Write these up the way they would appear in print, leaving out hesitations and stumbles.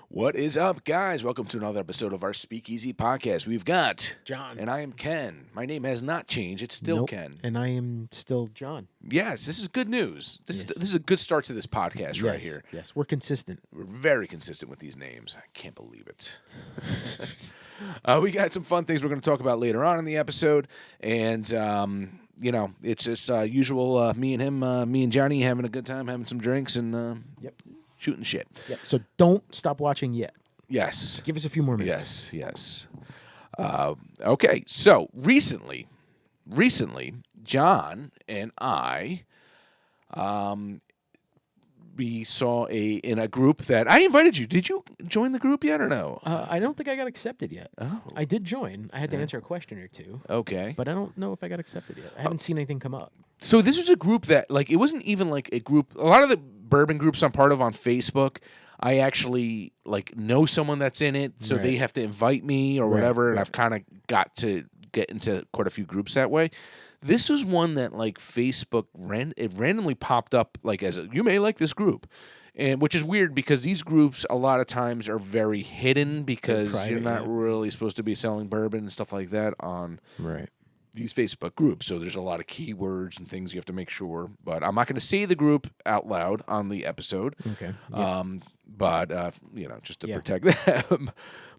What is up, guys? Welcome to another episode of our Speakeasy podcast. We've got John. And I am Ken. My name has not changed. It's still Nope. Ken. And I am still John. Yes, this is good news. This is a good start to this podcast right here. Yes, we're consistent. We're very consistent with these names. I can't believe it. We got some fun things we're going to talk about later on in the episode. And, it's just usual me and him, me and Johnny having a good time, having some drinks and shooting shit. Yep. So don't stop watching yet. Yes. Give us a few more minutes. Yes. Okay, so recently, John and I, we saw in a group that I invited you. Did you join the group yet or no? I don't think I got accepted yet. Oh. I did join. I had to answer a question or two. Okay. But I don't know if I got accepted yet. I haven't seen anything come up. So this was a group that, it wasn't even like a group. A lot of the bourbon groups I'm part of on Facebook, I actually, know someone that's in it, so they have to invite me or whatever, and I've kind of got to get into quite a few groups that way. This was one that, Facebook, it randomly popped up, you may like this group. And which is weird because these groups a lot of times are very hidden because you're not really supposed to be selling bourbon and stuff like that on these Facebook groups. So there's a lot of keywords and things you have to make sure. But I'm not going to say the group out loud on the episode. Okay. But just to protect them.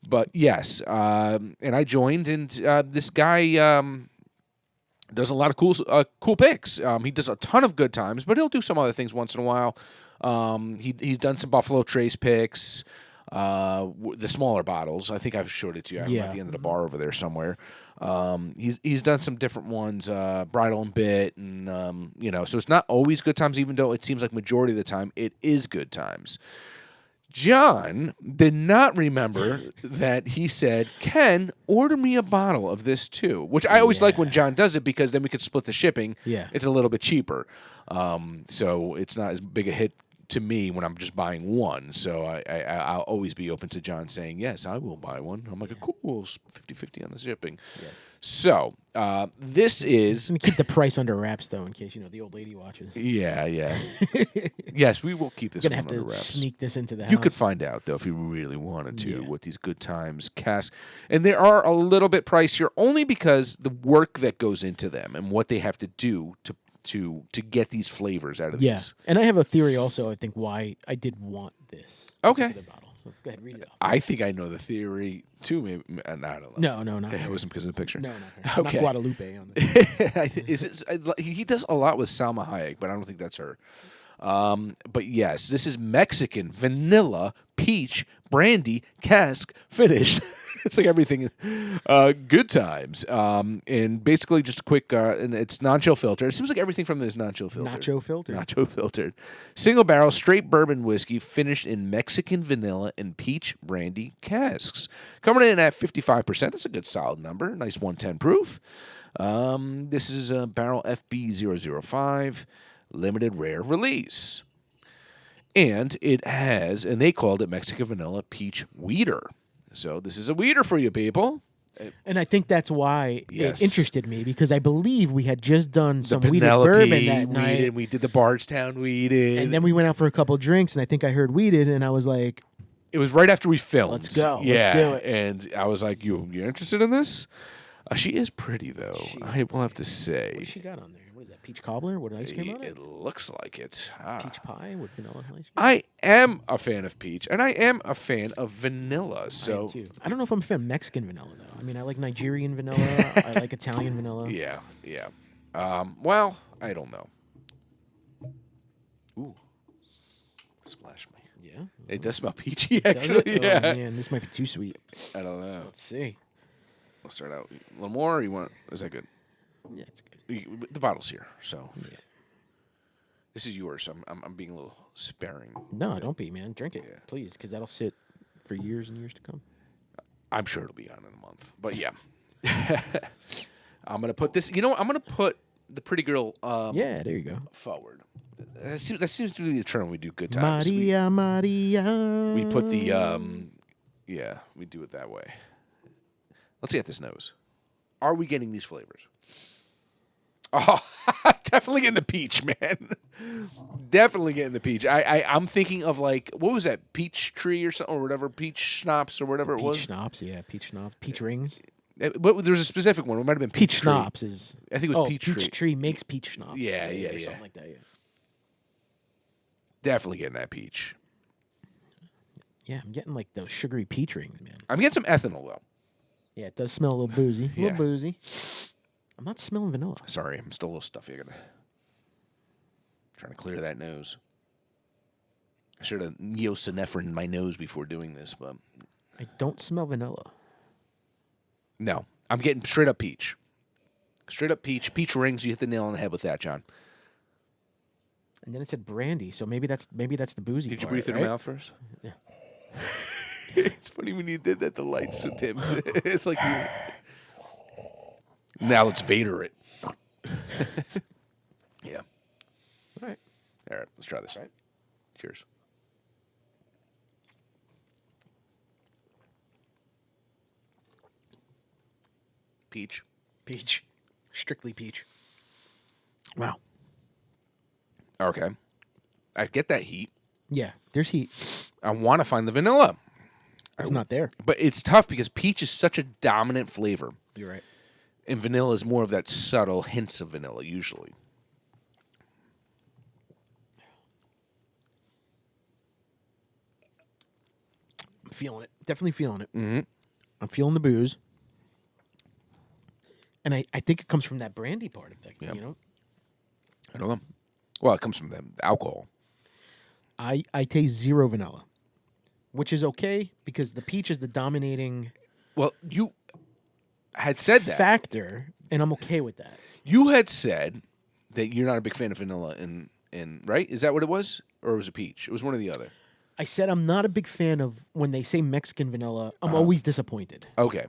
But yes, and I joined, and this guy does a lot of cool picks. He does a ton of good times, but he'll do some other things once in a while. He's done some Buffalo Trace picks, the smaller bottles. I think I've showed it to you. I'm at the end of the bar over there somewhere. He's done some different ones, Bridal and Bit, and so it's not always good times, even though it seems like majority of the time it is good times. John did not remember that he said, Ken, order me a bottle of this too, which I always like when John does it because then we could split the shipping. Yeah. It's a little bit cheaper. So it's not as big a hit to me when I'm just buying one. So I'll always be open to John saying, yes, I will buy one. I'm like, cool, 50-50 on the shipping. Yeah. So this is... I'm going to keep the price under wraps, though, in case, the old lady watches. Yeah. Yes, we will keep this one under wraps. You're going to have to sneak this into the house. You could find out, though, if you really wanted to, with these Good Times casks. And they are a little bit pricier only because the work that goes into them and what they have to do to get these flavors out of these. Yeah, and I have a theory also, I think, why I did want this. Okay. The bottle. So go ahead, read it off. I think I know the theory, too. Maybe, I don't know. No, not it wasn't because of the picture. No, not Okay. Not Guadalupe on this. He does a lot with Salma Hayek, but I don't think that's her. But yes, this is Mexican vanilla peach brandy cask finished. It's like everything. Good times. And basically just a quick, and it's non-chill filter. It seems like everything from this is non-chill filter. Nacho filtered. Single barrel straight bourbon whiskey finished in Mexican vanilla and peach brandy casks. Coming in at 55%. That's a good solid number. Nice 110 proof. This is a barrel FB005. Limited rare release. And it has, and they called it Mexican Vanilla Peach Weeder. So this is a weeder for you people. And I think that's why it interested me, because I believe we had just done some weeded Penelope bourbon that night. Weeded, we did the Bardstown weeded. And then we went out for a couple drinks, and I think I heard weeded, and I was like... It was right after we filmed. Let's go. Yeah. Let's do it. And I was like, you're interested in this? She is pretty, though. I will have to say. What has she got on there? What is that, peach cobbler with ice cream on it? It looks like it. Peach pie with vanilla ice cream? I am a fan of peach, and I am a fan of vanilla. So I am too. I don't know if I'm a fan of Mexican vanilla, though. I mean, I like Nigerian vanilla. I like Italian vanilla. Yeah. Well, I don't know. Ooh. Splash me. Yeah? It does smell peachy, actually. Does it? Yeah. Oh, man, this might be too sweet. I don't know. Let's see. We'll start out a little more. Or you want? Is that good? Yeah, it's good. The bottle's here, so Yeah. this is yours. So I'm being a little sparing. No, don't be, man. Drink it, Yeah. please, because that'll sit for years and years to come. I'm sure it'll be on in a month, but yeah. I'm gonna put this. I'm gonna put the pretty girl. Yeah, there you go. Forward. That seems to be the term we do. Good times. Maria. We put the we do it that way. Let's see at this nose. Are we getting these flavors? Oh, Definitely getting the peach, man. Definitely getting the peach. I'm thinking of like, what was that, peach tree or something or whatever, peach schnapps or whatever it was. Peach schnapps, yeah, peach schnapps, peach rings. But there was a specific one. It might have been Peach tree. schnapps is. I think it was peach tree. Peach tree makes peach schnapps. Yeah, or something like that. Yeah. Definitely getting that peach. Yeah, I'm getting like those sugary peach rings, man. I'm getting some ethanol though. Yeah, it does smell a little boozy. A Yeah. little boozy. I'm not smelling vanilla. Sorry, I'm still a little stuffy. I gotta trying to clear that nose. I should have neosynephrine my nose before doing this, but I don't smell vanilla. no, I'm getting straight up peach. Straight up peach. Peach rings. You hit the nail on the head with that, John. And then it said brandy, so maybe that's the boozy. Did you part, breathe through right? the mouth first? Yeah. It's funny when you did that. The lights with him. It's like now let's Vader it. Yeah. All right. All right. Let's try this. All right. Cheers. Peach. Peach. Strictly peach. Wow. Okay. I get that heat. Yeah, there's heat. I want to find the vanilla. It's not there. But it's tough because peach is such a dominant flavor. You're right. And vanilla is more of that subtle hints of vanilla, usually. I'm feeling it. Definitely feeling it. Mm-hmm. I'm feeling the booze. And I think it comes from that brandy part of that, you know? I don't know. Well, it comes from the alcohol. I taste zero vanilla, which is okay because the peach is the dominating Well, you had said that. factor, and I'm okay with that. You had said that you're not a big fan of vanilla in right? Is that what it was? Or was it peach? It was one or the other. I said I'm not a big fan of when they say Mexican vanilla. I'm always disappointed. Okay.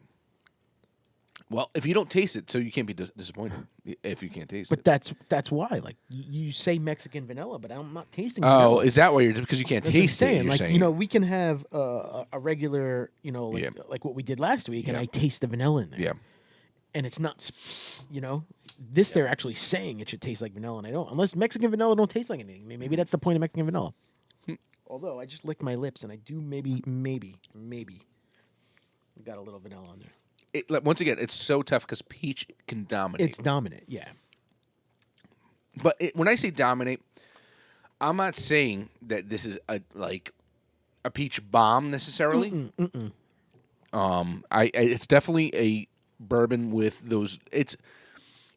Well, if you don't taste it, so you can't be disappointed if you can't taste But it. that's why. Like you say Mexican vanilla, but I'm not tasting. Oh, vanilla. is that why you're because you can't That's what I'm taste it? saying. You're Like saying. we can have a regular, like what we did last week, and Yeah. I taste the vanilla in there. Yeah. And it's not, this they're actually saying it should taste like vanilla, and I don't. Unless Mexican vanilla don't taste like anything. Maybe that's the point of Mexican vanilla. Although I just licked my lips, and I do maybe got a little vanilla on there. Once again, it's so tough because peach can dominate. It's dominant, yeah. But when I say dominate, I'm not saying that this is a peach bomb necessarily. It's definitely a bourbon with those.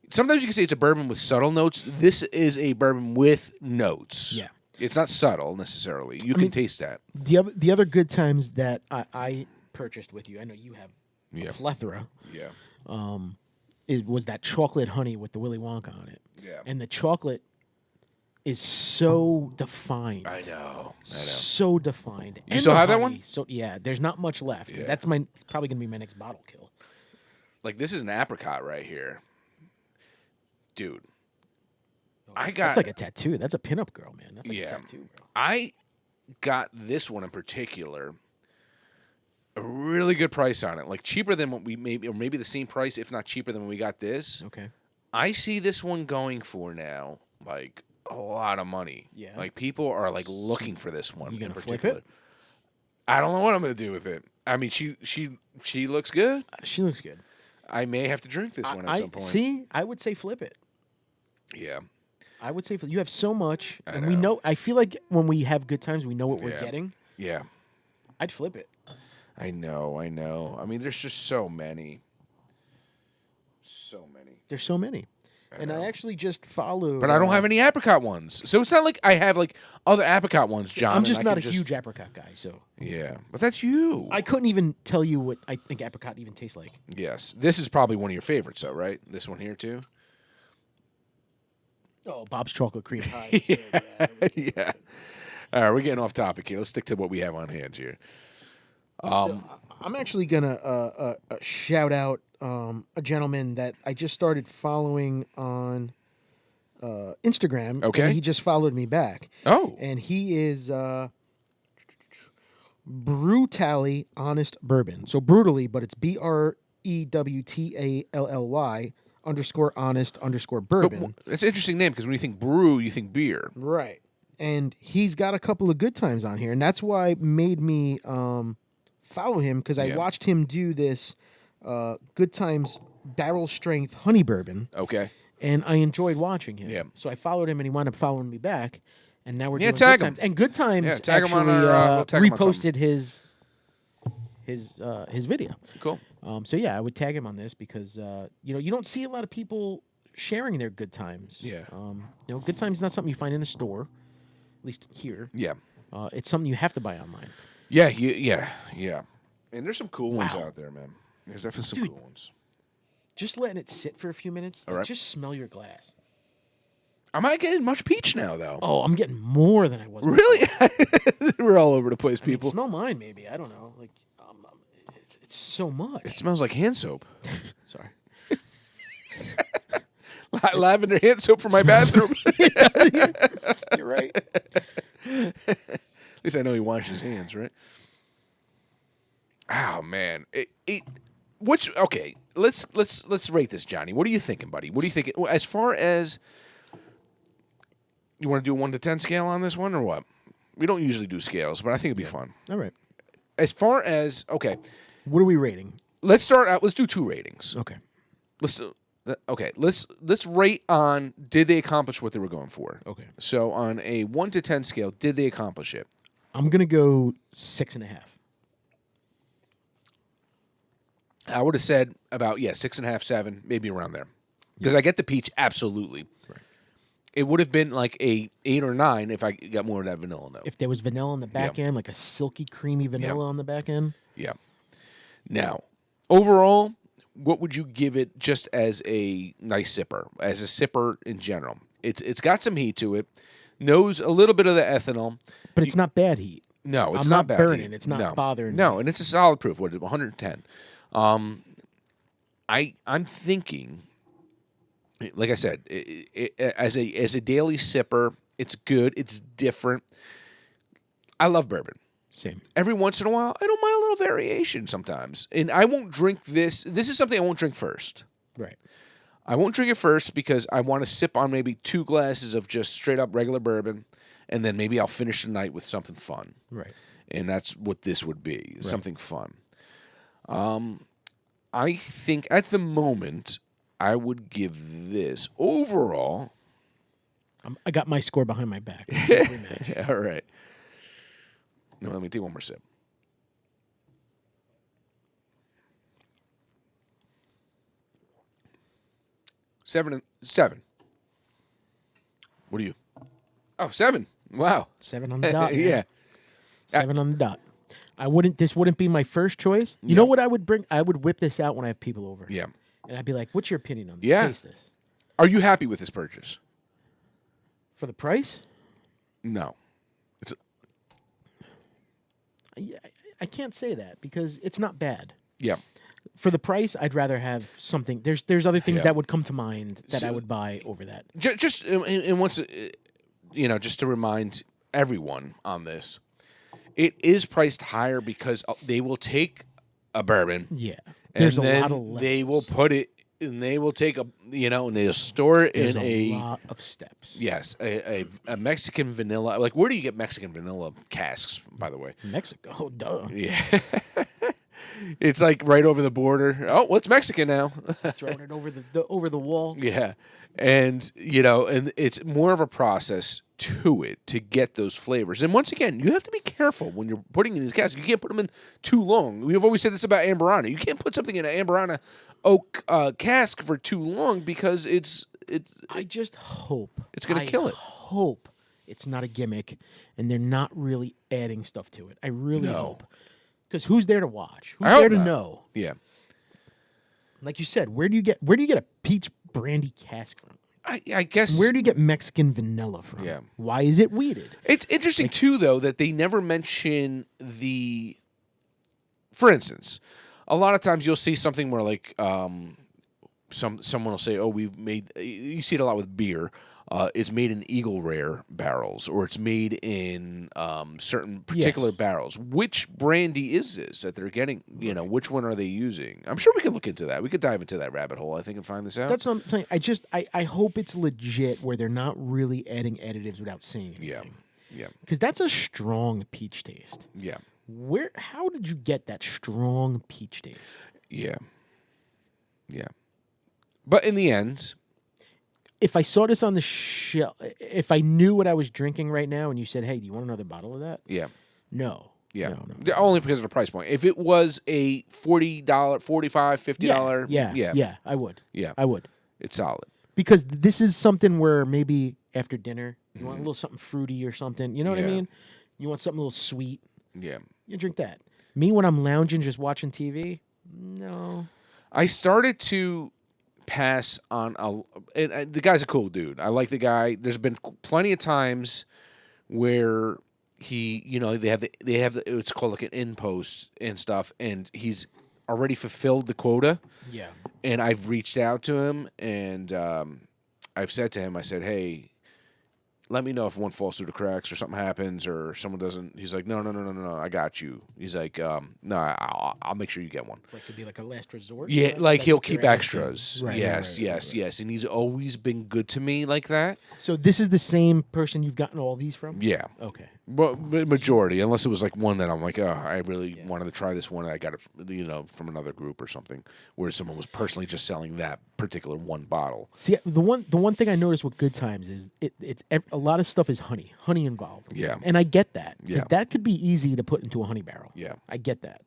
Sometimes you can say it's a bourbon with subtle notes. This is a bourbon with notes. Yeah. It's not subtle necessarily. You can taste that. The other good times that I purchased with you, I know you have a plethora. Yeah. Was that chocolate honey with the Willy Wonka on it. Yeah. And the chocolate is so defined. I know. So defined. You still the have that honey, one? So yeah, there's not much left. Yeah. That's probably gonna be my next bottle kill. Like this is an apricot right here, dude. That's like a tattoo. That's a pinup girl, man. That's like a tattoo, bro. I got this one in particular. A really good price on it, like cheaper than what we maybe the same price, if not cheaper than when we got this. Okay. I see this one going for now like a lot of money. Yeah. Like people are like looking for this one You in gonna flip particular. it? I don't know what I'm gonna do with it. I mean, she looks good. She looks good. I may have to drink this one at some point. See, I would say flip it. Yeah. I would say you have so much, I and we know. know. I feel like when we have good times, we know what we're Yeah. getting. Yeah. I'd flip it. I know. I mean, there's just so many. So many. There's so many, and I actually just followed. But I don't have any apricot ones. So it's not like I have like other apricot ones, John. I'm and just I not can a huge apricot guy, so Yeah. But that's you. I couldn't even tell you what I think apricot even tastes like. Yes. This is probably one of your favorites, though, right? This one here, too? Oh, Bob's chocolate cream pie. yeah. Yeah. All right, we're getting off topic here. Let's stick to what we have on hand here. So, I'm actually gonna shout out a gentleman that I just started following on Instagram. Okay. And he just followed me back. Oh. And he is Brutally Honest Bourbon. So brutally, but it's BREWTALLY _honest_bourbon. It's an interesting name because when you think brew, you think beer. Right. And he's got a couple of Good Times on here, and that's why made me follow him, because I watched him do this Good Times barrel strength honey bourbon. Okay. And I enjoyed watching him. Yeah. So I followed him, and he wound up following me back. And now we're doing tag Good him. Times. And Good Times tag him actually on our, we'll tag him on reposted his video. Cool. So yeah, I would tag him on this because you don't see a lot of people sharing their Good Times. Yeah. Good Times is not something you find in a store, at least here. Yeah. It's something you have to buy online. Yeah. And there's some cool ones out there, man. There's definitely some cool ones. Just letting it sit for a few minutes. All right. Just smell your glass. Am I getting much peach now, though? Oh, I'm getting more than I was. Really? We're all over the place, people. Smell mine, maybe. I don't know. Like, it's so much. It smells like hand soap. Sorry. Lavender hand soap for my bathroom. You're right. At least I know he washes his hands, right? Oh man, okay. Let's rate this, Johnny. What are you thinking, buddy? What are you thinking as far as you want to do a 1 to 10 scale on this one, or what? We don't usually do scales, but I think it'd be fun. All right. As far as what are we rating? Let's start out. Let's do 2 ratings. Okay. Let's rate on did they accomplish what they were going for? Okay. So on a 1 to 10 scale, did they accomplish it? I'm gonna go 6.5. I would have said about 6.5, 7, maybe around there, because I get the peach absolutely. Right. It would have been like a 8 or 9 if I got more of that vanilla note. If there was vanilla on the back end, like a silky, creamy vanilla on the back end. Yeah. Now, overall, what would you give it just as a nice sipper, as a sipper in general? It's got some heat to it, knows a little bit of the ethanol, but it's not bad heat. No, it's I'm not bad burning. heat. It's not bothering. No, me. And it's a solid proof. What is it? 110. I'm thinking, like I said, as a daily sipper, it's good. It's different. I love bourbon. Same. Every once in a while, I don't mind a little variation sometimes. And I won't drink this. This is something I won't drink first. Right. I won't drink it first because I want to sip on maybe 2 glasses of just straight up regular bourbon, and then maybe I'll finish the night with something fun. Right. And that's what this would be, something fun. I think at the moment, I would give this overall. I got my score behind my back. All right. No, let me take one more sip. 7. What are you? Oh, 7. Wow. 7 on the dot. Yeah. 7 on the dot. This wouldn't be my first choice. You know what I would bring? I would whip this out when I have people over. Yeah. And I'd be like, what's your opinion on this? Yeah. Taste this. Are you happy with this purchase? For the price? No. I can't say that because it's not bad. Yeah. For the price, I'd rather have something. There's other things that would come to mind that I would buy over that. Just and once, just to remind everyone on this, it is priced higher because they will take a bourbon. Yeah. And There's then a lot of levels. they will put it, and they will take and they'll store it There's in a lot of steps. Yes, a Mexican vanilla. Like, where do you get Mexican vanilla casks, by the way? Mexico, oh, duh. Yeah. It's like right over the border. Oh, what's Mexican now? Throwing it over the wall. Yeah. And, and it's more of a process to it to get those flavors. And once again, you have to be careful when you're putting in these casks. You can't put them in too long. We've always said this about Amberana. You can't put something in an Amberana oak cask for too long because I just hope it's going to kill it. I hope it's not a gimmick and they're not really adding stuff to it. I really hope. Because who's there to watch? Who's there to know? Yeah. Like you said, where do you get a peach brandy cask from? I guess. Where do you get Mexican vanilla from? Yeah. Why is it weeded? It's interesting too, though, that they never mention the. For instance, a lot of times you'll see something where like someone will say, "Oh, we've made." You see it a lot with beer. it's made in Eagle Rare barrels, or it's made in certain particular barrels. Which brandy is this that they're getting? You know, which one are they using? I'm sure we could look into that. We could dive into that rabbit hole, I think, and find this out. That's what I'm saying. I hope it's legit where they're not really adding additives without saying anything. Yeah. Because that's a strong peach taste. Yeah. How did you get that strong peach taste? Yeah. But in the end, if I saw this on the shelf, if I knew what I was drinking right now, and you said, "Hey, do you want another bottle of that?" Yeah. No. Yeah. No. Only because of the price point. If it was a $40, $45, $50, yeah, I would. Yeah. I would. It's solid. Because this is something where maybe after dinner you want a little something fruity or something. You know what I mean? You want something a little sweet. Yeah. You drink that. Me, when I'm lounging just watching TV, no. I started to pass on the guy's a cool dude. I like the guy. There's been plenty of times where he, they have it's called like an in post and stuff, and he's already fulfilled the quota. Yeah. And I've reached out to him, and I've said to him, I said, hey, let me know if one falls through the cracks or something happens or someone doesn't. He's like, no, I got you. He's like, no, I'll make sure you get one. Like it'd be like a last resort? Yeah, like he'll keep extras. Right, yes. And he's always been good to me like that. So this is the same person you've gotten all these from? Yeah. Okay. Well, majority, unless it was like one that I'm like, oh, I really wanted to try this one. I got it, from another group or something, where someone was personally just selling that particular one bottle. See, the one thing I noticed with Good Times is it's a lot of stuff is honey involved. Yeah. And I get that because Yeah. that could be easy to put into a honey barrel. Yeah. I get that.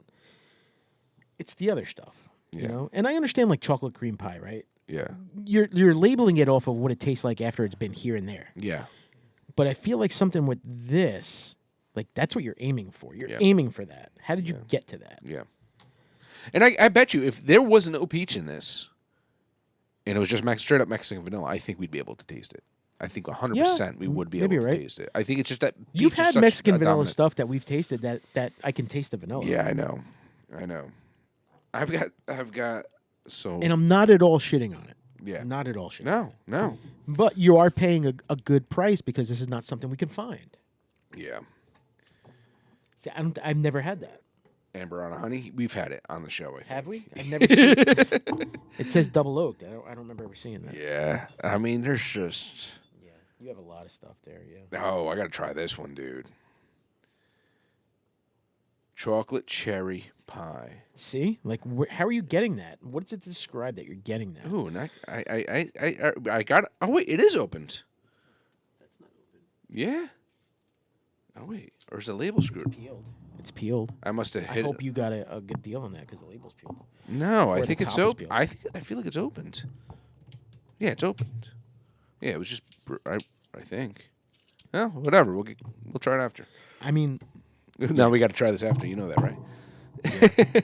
It's the other stuff, Yeah. you know. And I understand like chocolate cream pie, right? Yeah. You're labeling it off of what it tastes like after it's been here and there. Yeah. But I feel like something with this, like that's what you're aiming for. You're Yeah. aiming for that. How did you get to that? Yeah. And I bet you if there was no peach in this, and it was just straight up Mexican vanilla, I think we'd be able to taste it. I think 100% we would be able to taste it. I think it's just that peach You've is had such Mexican a vanilla dominant- stuff that we've tasted that I can taste the vanilla. Yeah, I know. I've got so. And I'm not at all shitting on it. Yeah. Not at all shitting. No. But you are paying a good price because this is not something we can find. Yeah. See, I've never had that. Amber on a honey. We've had it on the show. I think. Have we? I've never seen it. It says double oaked. I don't remember ever seeing that. Yeah. I mean, there's just. Yeah. You have a lot of stuff there. Yeah. Oh, I gotta try this one, dude. Chocolate cherry pie. See, like, how are you getting that? What does it describe that you're getting that? Ooh, and I got. Oh wait, it is opened. That's not open. Yeah. Oh wait, or is the label screwed? Peeled. It's peeled. I must have I hit. hope you got a good deal on that because the label's peeled. No, Or I the think it's top is open. peeled. I feel like it's opened. Yeah, it's opened. Yeah, it was just. I think. Well, whatever. We'll try it after. I mean, Now we got to try this after. You know that, right?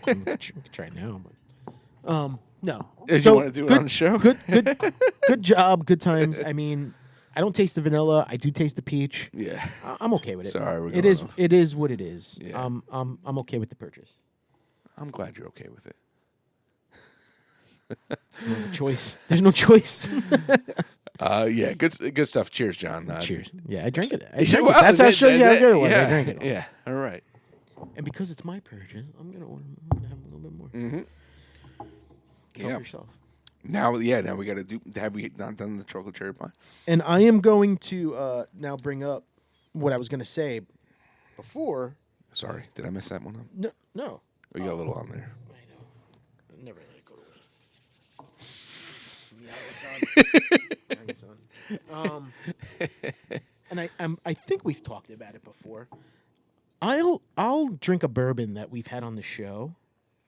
we could try it now, but no. If you want to do it on the show, Good job, Good Times. I mean, I don't taste the vanilla. I do taste the peach. yeah. I'm okay with it. Sorry, we're it going is. off. It is what it is. Yeah. I'm okay with the purchase. I'm glad you're okay with it. No choice. There's no choice. Yeah, good stuff. Cheers, John. Cheers. Yeah, I drank it. Well, That's how show you how good it was. Yeah, I drank it. Yeah. All right. And because it's my purchase, I'm gonna have a little bit more. Mm-hmm. Help Yeah. yourself. Now we got to do. Have we not done the chocolate cherry pie? And I am going to now bring up what I was gonna say before. Sorry, did I mess that one up? No. We got a little on there. I know. I never let it go to waste. And I think we've talked about it before. I'll drink a bourbon that we've had on the show.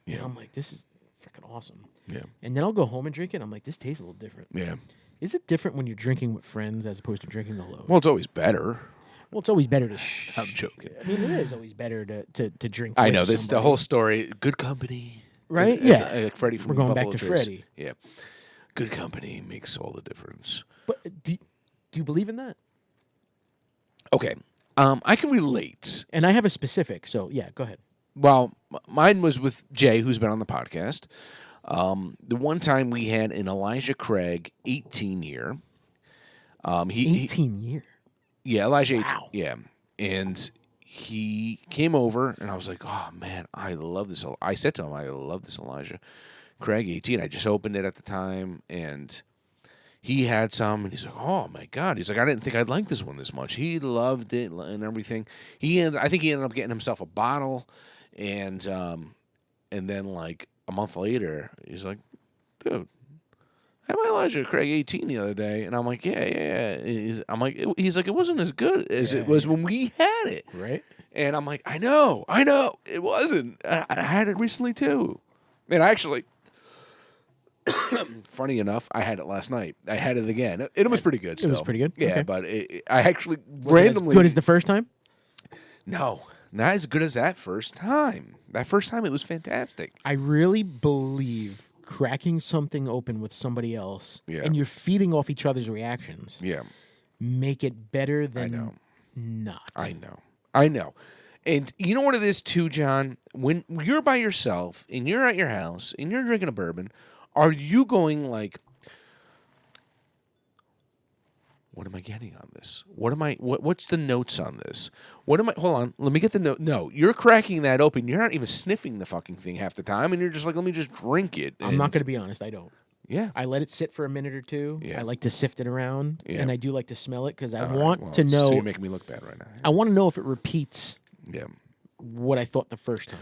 Yeah. And I'm like, this is freaking awesome. Yeah. And then I'll go home and drink it. I'm like, this tastes a little different. Yeah. Is it different when you're drinking with friends as opposed to drinking alone? Well, it's always better. Well, it's always better to. I'm joking. I mean, it is always better to drink. I with know this. The somebody. whole story. Good company. Right? It's, Yeah. like Freddie from We're going Buffalo back to Trace. Freddie. Yeah. Good company makes all the difference. But do you believe in that? Okay. I can relate. And I have a specific. So yeah, go ahead. Well, mine was with Jay, who's been on the podcast. The one time we had an Elijah Craig 18 year. He 18 years. yeah, Elijah. Wow. Yeah, and he came over, and I was like, oh man, I love this. I said to him, I love this Elijah Craig 18. I just opened it at the time, and he had some, and he's like, oh my god. He's like, I didn't think I'd like this one this much. He loved it and everything. I think he ended up getting himself a bottle, and then like a month later, he's like, dude, I had my Elijah Craig 18 the other day, and I'm like, yeah. I'm like, he's like, it wasn't as good as it was when we had it, Right. and I'm like, I know, it wasn't. I had it recently too, and I actually, funny enough, I had it last night. I had it again. It was pretty good. Still. It was pretty good. Yeah, Okay. but I actually Was it randomly as good as the first time? no, not as good as that first time. That first time, it was fantastic. I really believe cracking something open with somebody else, and you're feeding off each other's reactions. Yeah, make it better than know. not. I know. And you know what it is too, John? When you're by yourself and you're at your house and you're drinking a bourbon, are you going like, what am I getting on this? What's the notes on this? Hold on, let me get the note. No, you're cracking that open. You're not even sniffing the fucking thing half the time, and you're just like, let me just drink it. I'm not going to be honest, I don't. Yeah. I let it sit for a minute or two. Yeah. I like to sift it around, Yeah. and I do like to smell it because I All want right, to know. So you're making me look bad right now. I want to know if it repeats Yeah. what I thought the first time.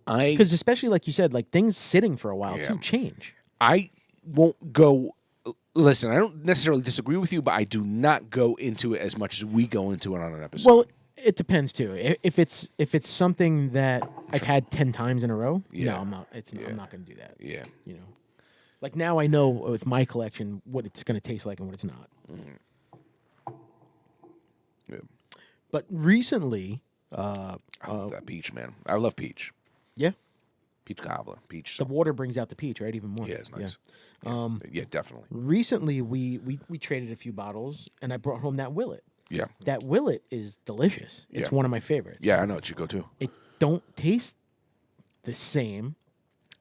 I Because especially like you said, like things sitting for a while Yeah. too change. I won't go. Listen, I don't necessarily disagree with you, but I do not go into it as much as we go into it on an episode. Well, it depends too. If it's something that I've had 10 times in a row, Yeah. no, I'm not. Yeah. I'm not going to do that. Yeah. You know, like now I know with my collection what it's going to taste like and what it's not. Yeah. But recently, I love that peach, man. I love peach. yeah, Peach cobbler. Peach. the water brings out the peach, right? Even more. Yeah, it's nice. Yeah, definitely. Recently, we traded a few bottles, and I brought home that Willet. Yeah. That Willet is delicious. It's Yeah. one of my favorites. Yeah, I know what you go to. It don't taste the same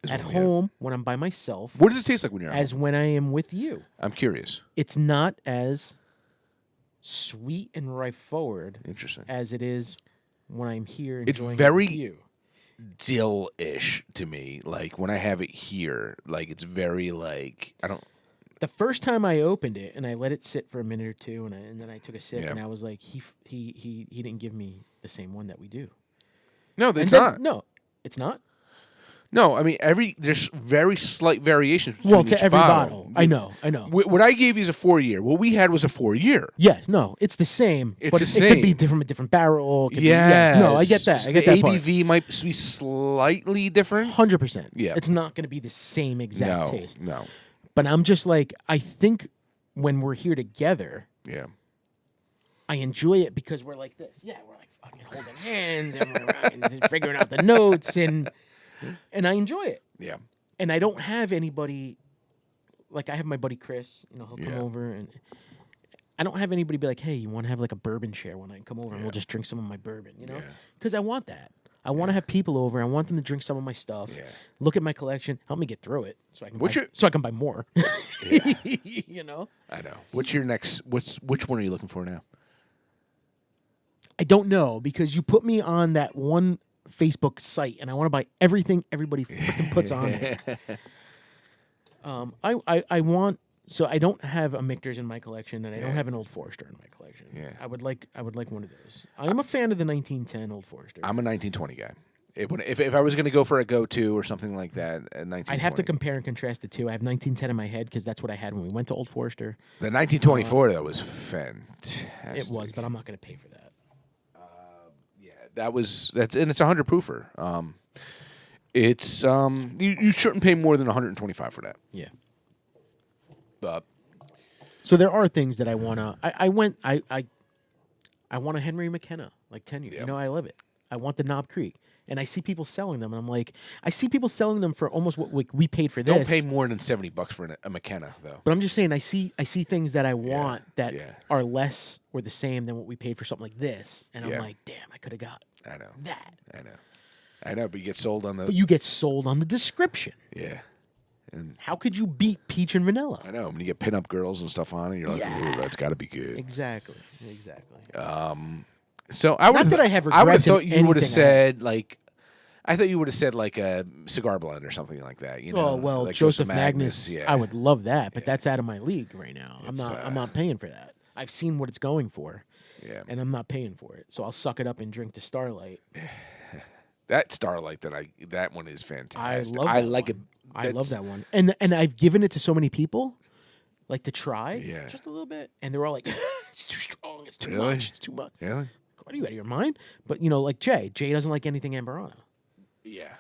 at when we have- home when I'm by myself What does it taste like when you're at as home? when I am with you. I'm curious. It's not as sweet and ripe forward Interesting. as it is when I'm here It's enjoying very- it with you. Dill-ish to me. Like when I have it here, like it's very like I don't. The first time I opened it and I let it sit for a minute or two, and then I took a sip, Yeah. and I was like, he didn't give me the same one that we do. No, And it's then- not. No, it's not. No, I mean there's very slight variations. Well, between to each every bottle. I know. What I gave you is a 4-year. What we had was a 4-year. Yes, no, it's the same. It's but the it could be same. from a different barrel. It could be, Yes. yes. No, I get that. I get the that part. ABV might be slightly different. 100%. Yeah. It's not going to be the same exact No, taste. no. But I'm just like, I think when we're here together, Yeah. I enjoy it because we're like this. Yeah, we're like fucking holding hands and we're figuring out the notes and I enjoy it. Yeah. And I don't have anybody like I have my buddy Chris, he'll come Yeah. over and I don't have anybody be like, "Hey, you want to have like a bourbon share one night and come over and Yeah. we'll just drink some of my bourbon," Yeah. Because I want that. I want to have people over. I want them to drink some of my stuff. Yeah. Look at my collection, help me get through it so I can What's buy, your- so I can buy more. Yeah. I I know. What's your next? Which one are you looking for now? I don't know because you put me on that one Facebook site and I want to buy everything everybody freaking puts on there. I want so I don't have a Michter's in my collection and I don't Yeah. have an Old Forester in my collection. Yeah. I would like one of those. I am a fan of the 1910 Old Forester. I'm a 1920 guy. If I was going to go for a go-to or something like that, a 1920. I'd have to compare and contrast the two. I have 1910 in my head because that's what I had when we went to Old Forester. The 1924 though was fantastic. It was, but I'm not going to pay for that. Yeah, and it's a 100 proofer. It's you shouldn't pay more than 125 for that. Yeah. But So there are things that I wanna. I want a Henry McKenna like 10 years. Yeah. I love it. I want the Knob Creek, and I see people selling them, and I'm like, I see people selling them for almost what we paid for this. don't pay more than $70 for a McKenna though. But I'm just saying, I see things that I want that yeah. are less or the same than what we paid for something like this, and Yeah. I'm like, damn, I could have got I know. that. I know. But you get sold on the But you get sold on the description. yeah. And how could you beat peach and vanilla? I know when you get pinup girls and stuff on it, you're like, Yeah. ooh, that's got to be good. Exactly. So I would Not that I have I would have regrets in thought you would have anything I said like. I thought you would have said like a cigar blend or something like that. You know, Oh well, like Joseph Magnus. Yeah. I would love that, but that's out of my league right now. It's, I'm not paying for that. I've seen what it's going for, Yeah. and I'm not paying for it. So I'll suck it up and drink the Starlight. That Starlight that one is fantastic. I like it. I love that one, and I've given it to so many people, like to try, just a little bit, and they're all like, "It's too strong. It's too much. It's too much." Really? What are you out of your mind? But like Jay doesn't like anything Amberana. Yeah.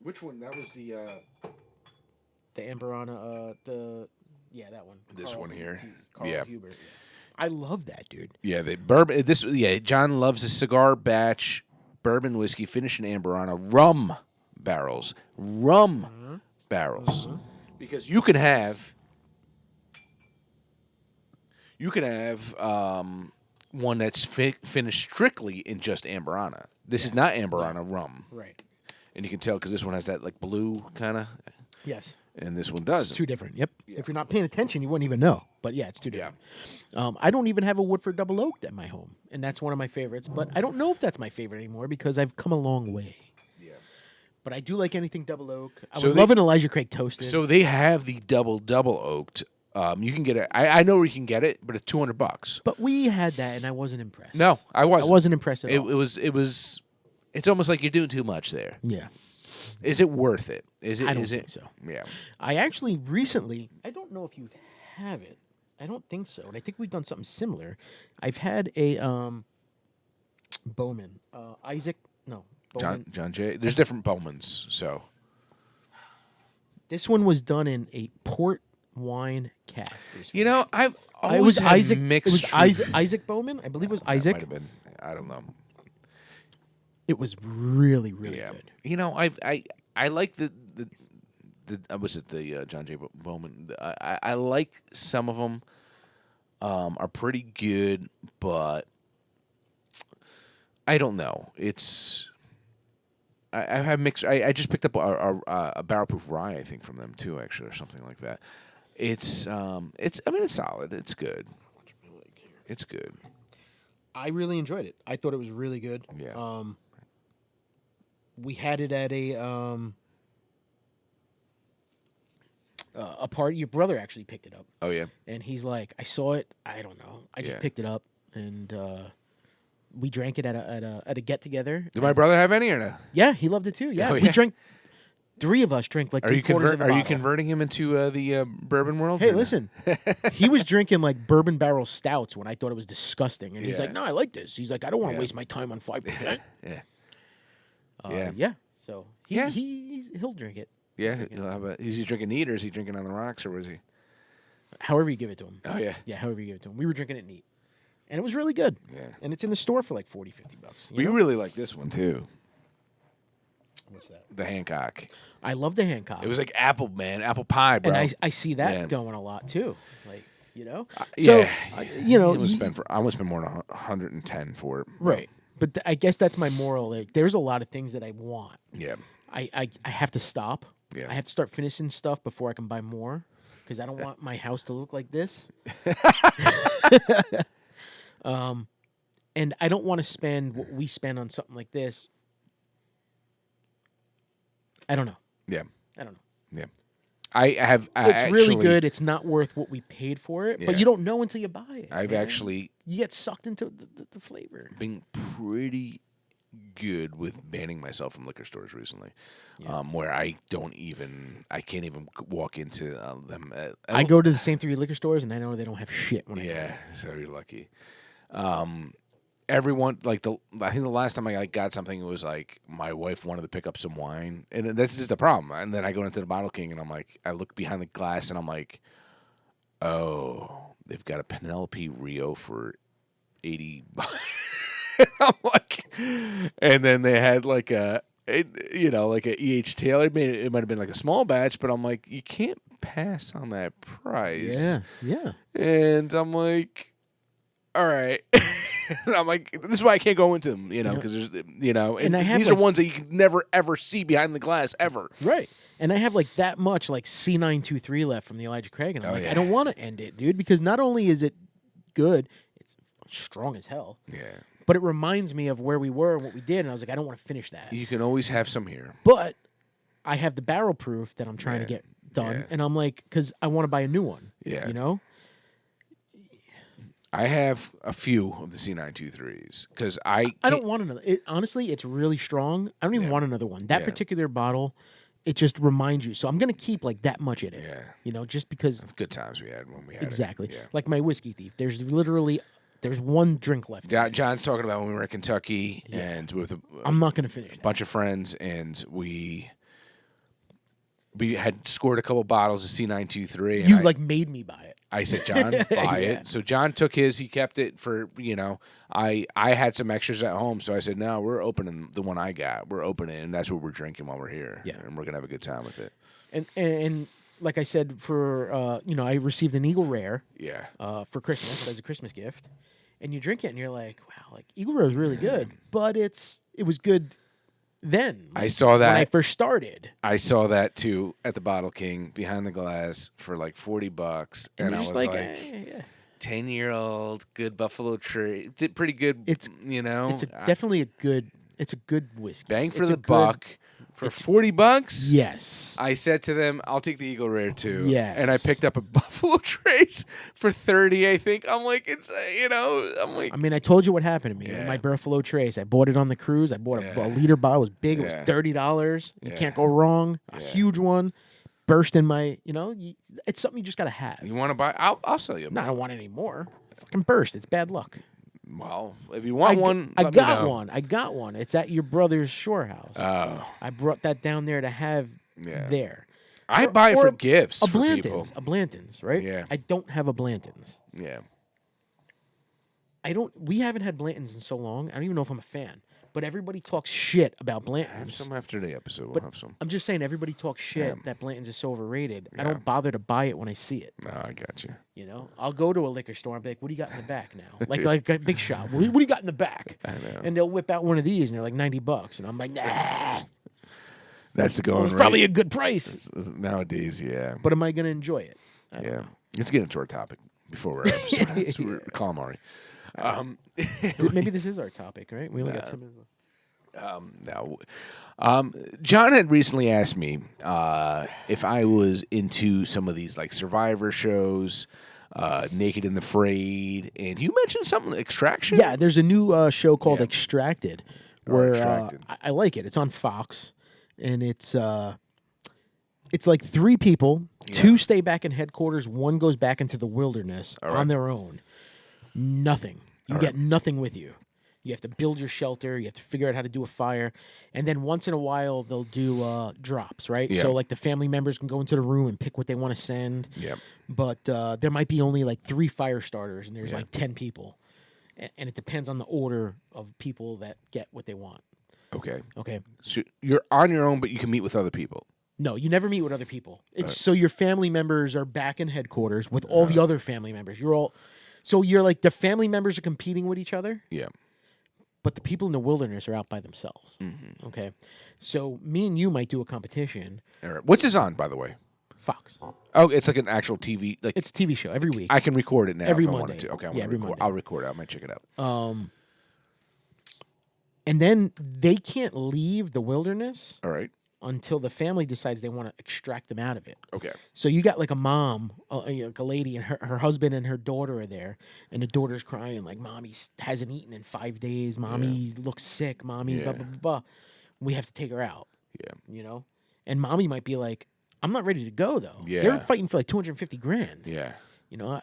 Which one? That was the Amberana. That one. This Carl one here. Carl Hubert. I love that, dude. Yeah, the bourbon. John loves a cigar batch bourbon whiskey finished in Amberana rum barrels. Barrels. Because you can have one that's finished strictly in just Amberana. This is not Amberana rum. Right. And you can tell because this one has that like blue kind of. Yes. And this one doesn't. It's two different. Yep. Yeah. If you're not paying attention, you wouldn't even know. But yeah, it's two different. Yeah. I don't even have a Woodford Double Oaked at my home, and that's one of my favorites. But I don't know if that's my favorite anymore because I've come a long way. Yeah. But I do like anything double oak. I would love an Elijah Craig toasted. So they have the double oaked. You can get it. I know where you can get it, but it's $200. But we had that, and I wasn't impressed. No, I wasn't. I wasn't impressed at all. It was. It's almost like you're doing too much there. Yeah. Is it worth it? Is it? I don't think so. Yeah. I actually recently, I don't know if you have it. I don't think so. And I think we've done something similar. I've had a Bowman. Bowman. John Jay. There's different Bowmans, so. This one was done in a port wine cask. You know, I've always it was had Isaac. mixed. It was Isaac Bowman. I believe it was Isaac. Might have been. I don't know. It was really, really good. You know, I like the was it the John J. Bowman? I like some of them. Are pretty good, but I don't know. It's I have mixed. I just picked up a barrel proof rye, I think, from them too, actually, or something like that. It's I mean, it's solid. It's good. It's good. I really enjoyed it. I thought it was really good. Yeah. We had it at a party. Your brother actually picked it up. Oh yeah. And he's like, I saw it. I don't know. I just picked it up, and we drank it at a get together. Did my brother have any or no? Yeah, he loved it too. Yeah, Oh, we yeah? drank. 3 of us drank like. Are you converting him into the bourbon world? Hey, listen, he was drinking like bourbon barrel stouts when I thought it was disgusting, and he's like, "No, I like this." He's like, "I don't want to waste my time on 5%." Yeah. So he'll drink it. Yeah, he'll have is he drinking neat or is he drinking on the rocks or was he? However you give it to him. Oh yeah. Yeah, however you give it to him. We were drinking it neat, and it was really good. Yeah. And it's in the store for like $40, $50. We really like this one too. What's that? The Hancock. I love the Hancock. It was like apple pie, bro. And I see that going a lot too. Like, yeah. So, I would spend more than $110 for it. Right. But I guess that's my moral. Like, there's a lot of things that I want. Yeah. I have to stop. Yeah. I have to start finishing stuff before I can buy more because I don't want my house to look like this. And I don't want to spend what we spend on something like this. I don't know. Yeah. I don't know. Yeah. It's actually, really good. It's not worth what we paid for it, but you don't know until you buy it. You get sucked into the flavor. Been pretty good with banning myself from liquor stores recently, where I can't even walk into them. I go to the same 3 liquor stores, and I know they don't have shit when I go. So you're lucky. Everyone I think the last time I got something, it was like my wife wanted to pick up some wine, and this is the problem. And then I go into the Bottle King, and I'm like, I look behind the glass, and I'm like, oh, they've got a Penelope Rio for $80. I'm like, and then they had like a E.H. Taylor. It might have been like a small batch, but I'm like, you can't pass on that price. Yeah. And I'm like, all right. And I'm like, this is why I can't go into them, because there's, and I have, these are ones that you can never ever see behind the glass ever. Right. And I have like that much like C923 left from the Elijah Craig, and I'm I don't want to end it, dude, because not only is it good, it's strong as hell. Yeah. But it reminds me of where we were and what we did, and I was like, I don't want to finish that. You can always have some here. But I have the barrel proof that I'm trying to get done, and I'm like, because I want to buy a new one. Yeah. You know? I have a few of the C923s because I don't want another. Honestly, it's really strong. I don't even want another one. That particular bottle, it just reminds you. So I'm going to keep like that much in it. Yeah. Just because. Good times we had when we had exactly. it. Yeah. Like my Whiskey Thief. There's one drink left. John's talking about when we were in Kentucky and with I'm not going to finish. A bunch of friends, and we had scored a couple bottles of C923. You made me buy it. I said, John, buy it. So John took his. He kept it for, I had some extras at home. So I said, no, we're opening the one I got. We're opening it, and that's what we're drinking while we're here. Yeah. And we're going to have a good time with it. And like I said, I received an Eagle Rare. Yeah. For Christmas as a Christmas gift. And you drink it, and you're like, wow, like Eagle Rare is really good. But it was good then. I saw that when I first started. I saw that too at the Bottle King behind the glass for like $40, and I was like, 10-year-old good Buffalo Trace, pretty good. It's definitely a good. It's a good whiskey. Bang for the buck. For $40? Yes. I said to them, I'll take the Eagle Rare too. Yes. And I picked up a Buffalo Trace for $30, I think. I'm like, it's, I'm like. I mean, I told you what happened to me. Yeah. My Buffalo Trace. I bought it on the cruise. I bought a liter bottle. It was big. It was $30. You can't go wrong. A huge one. Burst in my, it's something you just got to have. You want to buy? I'll sell you a No, I don't want any more. Fucking burst. It's bad luck. Well, if you want one, I got one. I got one. It's at your brother's shore house. Oh. I brought that down there to have there. I buy it for gifts a for Blanton's, people. A Blanton's, right? Yeah. I don't have a Blanton's. Yeah. We haven't had Blanton's in so long. I don't even know if I'm a fan. But everybody talks shit about Blanton's. Have some after the episode. We'll have some. I'm just saying, everybody talks shit that Blanton's is so overrated. I don't bother to buy it when I see it. No, I got you. I'll go to a liquor store and be like, "What do you got in the back now?" like a big shop. What do you got in the back? I know. And they'll whip out one of these, and they're like $90, and I'm like, nah. That's the going It's rate. probably a good price Nowadays, yeah. But am I going to enjoy it? I don't know. Let's get into our topic before we're calamari. Maybe this is our topic, right? We only got 10 minutes left. No. John had recently asked me if I was into some of these like Survivor shows, Naked and Afraid, and you mentioned something Extraction. Yeah, there's a new show called Extracted, where Extracted. I like it. It's on Fox, and it's like 3 people. 2 stay back in headquarters. 1 goes back into the wilderness on their own. Nothing. You get nothing with you. You have to build your shelter. You have to figure out how to do a fire. And then once in a while, they'll do drops, right? Yeah. So, like, the family members can go into the room and pick what they want to send. Yep. But there might be only, like, 3 fire starters, and there's, like, 10 people. And it depends on the order of people that get what they want. Okay. Okay. So you're on your own, but you can meet with other people. No, you never meet with other people. It's so your family members are back in headquarters with all the other family members. So you're like the family members are competing with each other. Yeah. But the people in the wilderness are out by themselves. Mm-hmm. Okay. So me and you might do a competition. All right. What's this on, by the way? Fox. Oh, it's like an actual TV. Like it's a TV show every week. I can record it now every if I Monday. wanted to. Okay, every Monday. I'll record it. I might check it out. And then they can't leave the wilderness All right. until the family decides they want to extract them out of it. Okay. So you got like a mom, like a lady, and her husband and her daughter are there, and the daughter's crying like, "Mommy hasn't eaten in 5 days. Mommy looks sick. Mommy blah blah blah blah." We have to take her out. Yeah. And mommy might be like, "I'm not ready to go though." Yeah. They're fighting for like $250,000. Yeah.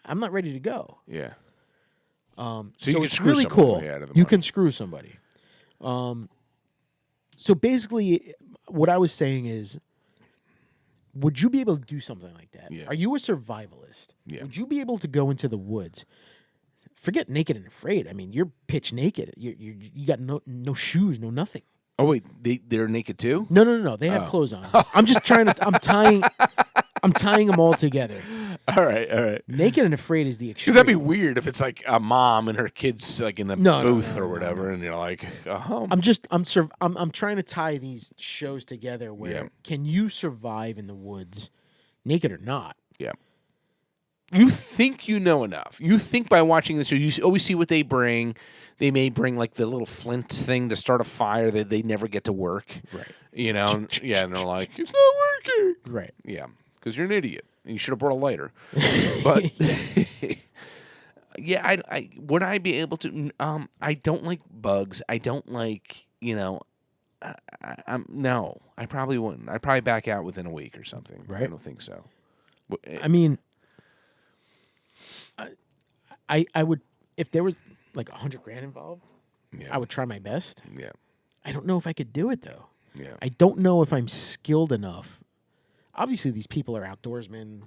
I'm not ready to go. Yeah. So you can it's screw really somebody cool. way out of the You money. can screw somebody. So basically, what I was saying is, would you be able to do something like that? Yeah. Are you a survivalist? Yeah. Would you be able to go into the woods? Forget naked and afraid. I mean, you're pitch naked. You got no shoes, no nothing. Oh wait, they're naked too? No. They have clothes on. I'm just trying to. I'm tying them all together. All right. Naked and Afraid is the extreme. Because that'd be weird if it's like a mom and her kids like in the booth or whatever, and you're like, I'm trying to tie these shows together. Where can you survive in the woods, naked or not? Yeah. You think you know enough. You think by watching the show, you always see what they bring. They may bring like the little flint thing to start a fire that they never get to work. Right. You know, and they're like, it's not working. Right. Yeah, because you're an idiot and you should have brought a lighter. But yeah, I would I be able to? I don't like bugs. I don't like no. I probably wouldn't. I'd probably back out within a week or something. Right. I don't think so. I mean, I would if there was like $100,000 involved. Yeah. I would try my best. Yeah. I don't know if I could do it though. Yeah. I don't know if I'm skilled enough. Obviously, these people are outdoorsmen.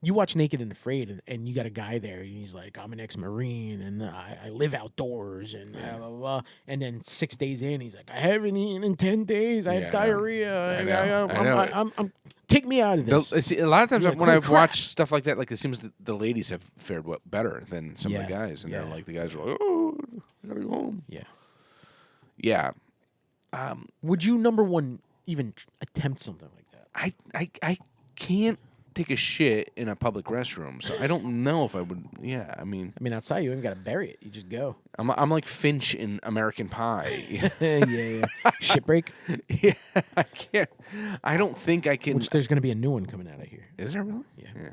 You watch Naked and Afraid, and you got a guy there, and he's like, I'm an ex-Marine, and I live outdoors, and blah, blah, blah. And then 6 days in, he's like, I haven't eaten in 10 days. I have diarrhea. I'm take me out of this. A lot of times when I've watched stuff like that, like it seems that the ladies have fared better than some of the guys, and they're like the guys are like, oh, I gotta go home. Yeah. Yeah. Would you, number one, even attempt something like that? I can't take a shit in a public restroom, so I don't know if I would. Yeah, I mean, outside you ain't got to bury it. You just go. I'm like Finch in American Pie. yeah. Shit break. Yeah, I can't. I don't think I can. Which there's going to be a new one coming out of here. Is there really? Yeah.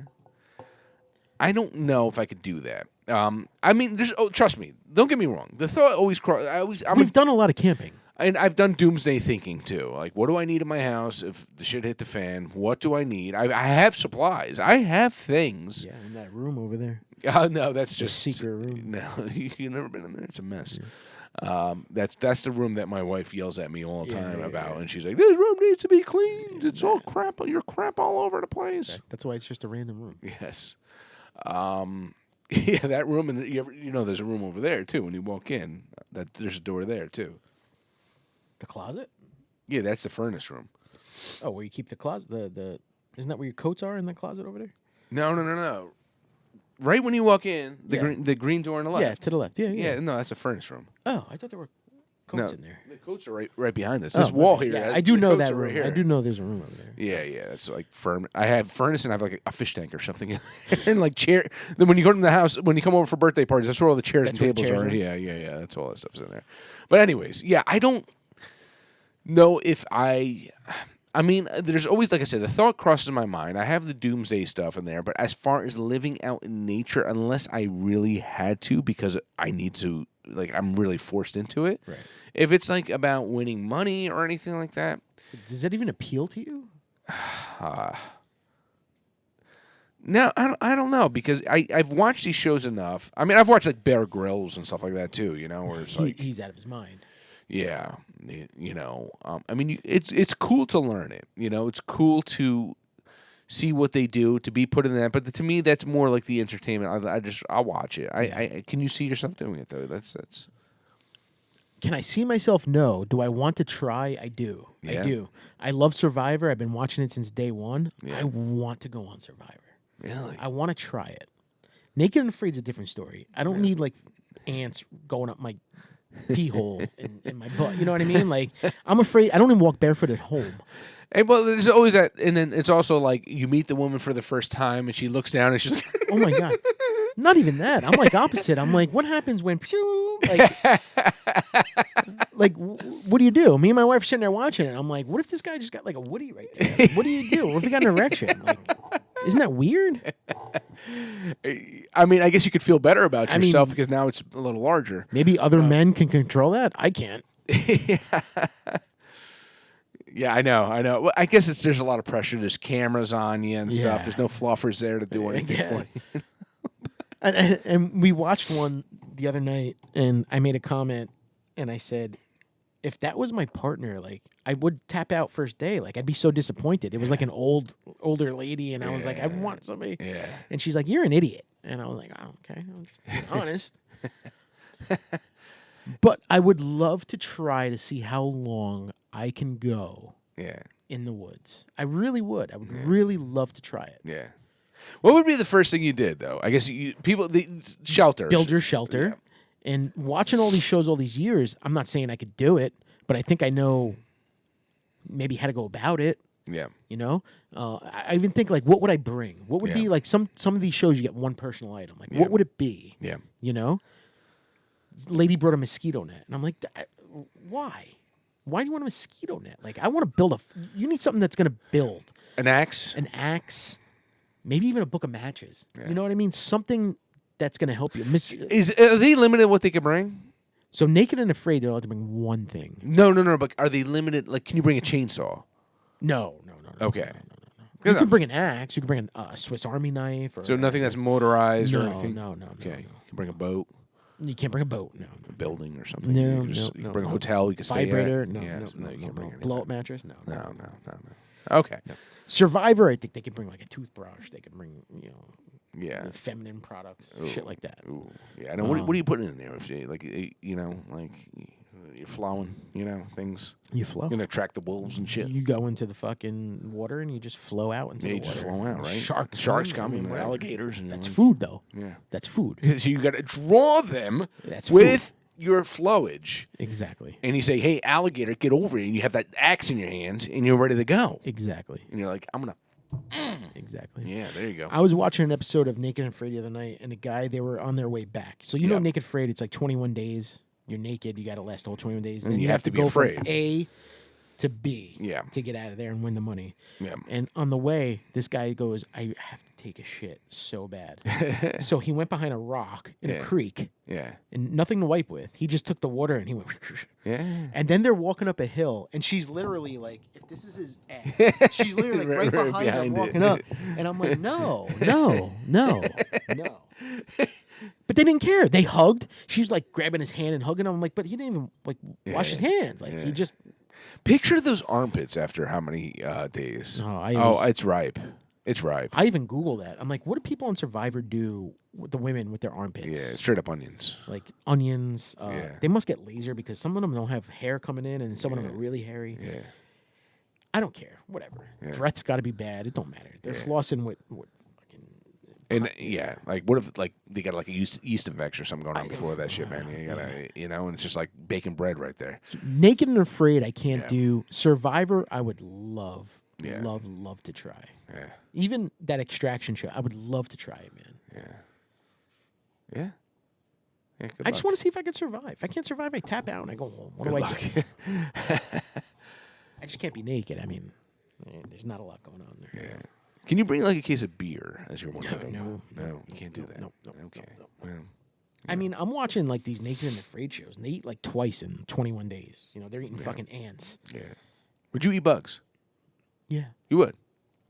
I don't know if I could do that. I mean, trust me. Don't get me wrong. The thought always crosses. We've done a lot of camping. And I've done doomsday thinking, too. Like, what do I need in my house if the shit hit the fan? What do I need? I have supplies. I have things. Yeah, in that room over there. No, that's just... secret room. No, you've never been in there. It's a mess. Yeah. That's the room that my wife yells at me all the time about. And she's like, this room needs to be cleaned. It's all crap. You're crap all over the place. That's why it's just a random room. Yes. Yeah, that room. And there's a room over there, too, when you walk in. There's a door there, too. The closet? Yeah, that's the furnace room. Oh, where you keep the closet? Isn't that where your coats are in the closet over there? No. Right when you walk in, the green door on the left. Yeah, to the left. Yeah. No, that's a furnace room. Oh, I thought there were coats in there. The coats are right behind us. This wall here. Yeah, I do know that room. I do know there's a room over there. Yeah. That's like firm. I have furnace and I have like a fish tank or something, and like chair. Then when you go to the house, when you come over for birthday parties, that's where all the chairs and tables are. Yeah. That's all that stuff's in there. But anyways, I don't know if I mean, there's always, like I said, the thought crosses my mind. I have the doomsday stuff in there, but as far as living out in nature, unless I really had to, because I need to, like, I'm really forced into it. Right. If it's like about winning money or anything like that, does that even appeal to you? No, I don't know, because I've watched these shows enough. I mean, I've watched like Bear Grylls and stuff like that too. Where it's like he's out of his mind. Yeah, I mean, it's cool to learn it. It's cool to see what they do, to be put in that. But to me, that's more like the entertainment. I'll watch it. I can you see yourself doing it though? That's. Can I see myself? No. Do I want to try? I do. Yeah. I do. I love Survivor. I've been watching it since day one. Yeah. I want to go on Survivor. Really? I want to try it. Naked and Afraid's a different story. I don't need like ants going up my pee hole in my butt. You know what I mean? Like, I'm afraid. I don't even walk barefoot at home. And well, there's always that, and then it's also like you meet the woman for the first time, and she looks down, and she's like, "Oh my god!" Not even that. I'm like opposite. I'm like, what happens when? Like, what do you do? Me and my wife are sitting there watching it. I'm like, what if this guy just got like a Woody right there? What do you do? What if he got an erection? Like, isn't that weird? I mean, I guess you could feel better about yourself because now it's a little larger. Maybe other men can control that. I can't. Yeah, I know. Well, I guess there's a lot of pressure. There's cameras on you and stuff. There's no fluffers there to do anything for you. And we watched one the other night, and I made a comment, and I said, if that was my partner, like, I would tap out first day. Like, I'd be so disappointed. It was like an older lady, and I was like, I want somebody. Yeah. And she's like, you're an idiot. And I was like, oh, okay, I'm just being honest. But I would love to try to see how long I can go in the woods. I really would. I would really love to try it. Yeah. What would be the first thing you did, though? I guess the shelter. Build your shelter. Yeah. And watching all these shows all these years, I'm not saying I could do it, but I think I know maybe how to go about it. Yeah. You know? I even think, like, what would I bring? What would be, like, some of these shows you get one personal item. Like, what would it be? Yeah. You know? Lady brought a mosquito net. And I'm like, why? Why do you want a mosquito net? Like, I want to build you need something that's going to build. An axe? An axe. Maybe even a book of matches. Yeah. You know what I mean? Something that's going to help you. Are they limited what they can bring? So Naked and Afraid, they're allowed to bring one thing. No. But are they limited? Like, can you bring a chainsaw? No. Okay. No. You can bring an axe. You can bring a Swiss Army knife. So nothing that's motorized or anything? No. Okay. You can bring a boat? You can't bring a boat, no. A building or something? No, you can bring a hotel you can stay at? Vibrator? No, you can't bring blow-up mattress? No. Okay. No. Survivor, I think they could bring like a toothbrush. They could bring, feminine products, shit like that. Ooh. Yeah. What are you putting in there? If you, like, you're flowing, things. You flow. You're going to attract the wolves and shit. You go into the fucking water and you just flow out into the water. You just flow out, right? Sharks come and alligators. And that's food, though. Yeah. That's food. So you got to draw them with your flowage. Exactly. And you say, hey, alligator, get over here. And you have that axe in your hand and you're ready to go. Exactly. And you're like, I'm going to. Exactly. Yeah, there you go. I was watching an episode of Naked and Afraid the other night, and they were on their way back. So you know Naked and Afraid, it's like 21 days. You're naked. You got to last the whole 21 days. And then you have to be go afraid. From A to B Yeah. to get out of there and win the money. Yeah. And on the way, this guy goes, I have to take a shit so bad. So he went behind a rock in a creek. Yeah. And nothing to wipe with. He just took the water and he went. Yeah. And then they're walking up a hill, and she's literally like, if this is his ass, she's literally like right behind him walking up. And I'm like, no. But they didn't care. They hugged. She's like grabbing his hand and hugging him. I'm like, but he didn't even wash his hands. Like he just picture those armpits after how many days? It's ripe. It's ripe. I even Googled that. I'm like, what do people on Survivor do with the women with their armpits? Yeah, straight up onions. Like onions. They must get laser because some of them don't have hair coming in, and some of them are really hairy. Yeah. I don't care. Whatever. Yeah. Breath's got to be bad. It don't matter. They're flossing with and like what if like they got like a yeast infection or something going on before that shit, man? You gotta, and it's just like baking bread right there. Naked and Afraid, I can't do. Survivor, I would love to try. Yeah. Even that Extraction show, I would love to try it, man. Yeah. I just want to see if I can survive. If I can't survive, I tap out and I go home. What do I do? I just can't be naked. I mean, there's not a lot going on there. Yeah. Can you bring like a case of beer as your one? No, you can't do that. No. Okay. No. Well, I mean, I'm watching like these Naked and Afraid shows, and they eat like twice in 21 days. They're eating fucking ants. Yeah. Would you eat bugs? Yeah. You would.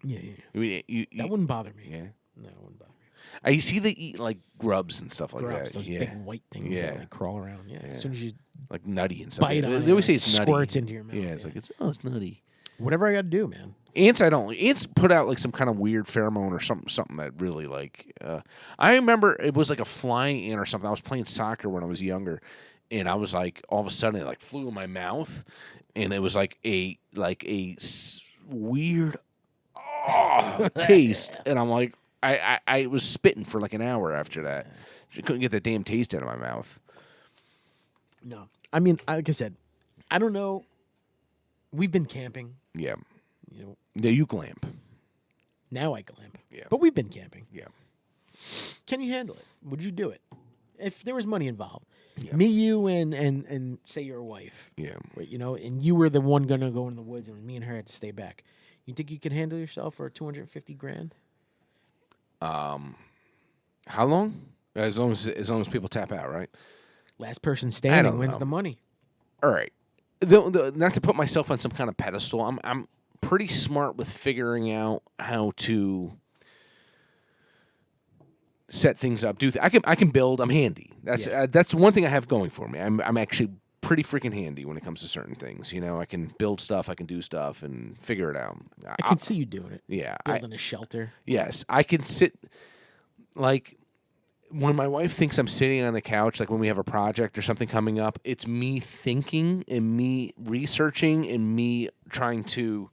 Yeah. You that wouldn't bother me. Yeah. No, it wouldn't bother me. I see they eat like grubs and stuff like that. Those big white things that like crawl around. Yeah. As soon as you like nutty and stuff. Bite on they always say it's squirts nutty. into your mouth. Yeah, it's like it's nutty. Whatever I got to do, man. Ants, Ants put out like some kind of weird pheromone or something that really like. I remember it was like a flying ant or something. I was playing soccer when I was younger, and I was like, all of a sudden it like flew in my mouth, and it was like a weird taste, and I'm like, I was spitting for like an hour after that. I couldn't get the damn taste out of my mouth. No, I mean, like I said, I don't know. We've been camping. Yeah. Yeah, you glamp. Now I glamp. Yeah. But we've been camping. Yeah. Can you handle it? Would you do it? If there was money involved. Yeah. Me, you, and say your wife. Yeah. And you were the one going to go in the woods, and me and her had to stay back. You think you could handle yourself for $250,000? How long? As long as people tap out, right? Last person standing wins the money. All right. Not to put myself on some kind of pedestal, I'm pretty smart with figuring out how to set things up. I can build. I'm handy. That's one thing I have going for me. I'm actually pretty freaking handy when it comes to certain things. I can build stuff. I can do stuff and figure it out. I can see you doing it. Yeah, building a shelter. Yes, I can sit like. When my wife thinks I'm sitting on the couch, like when we have a project or something coming up, it's me thinking and me researching and me trying to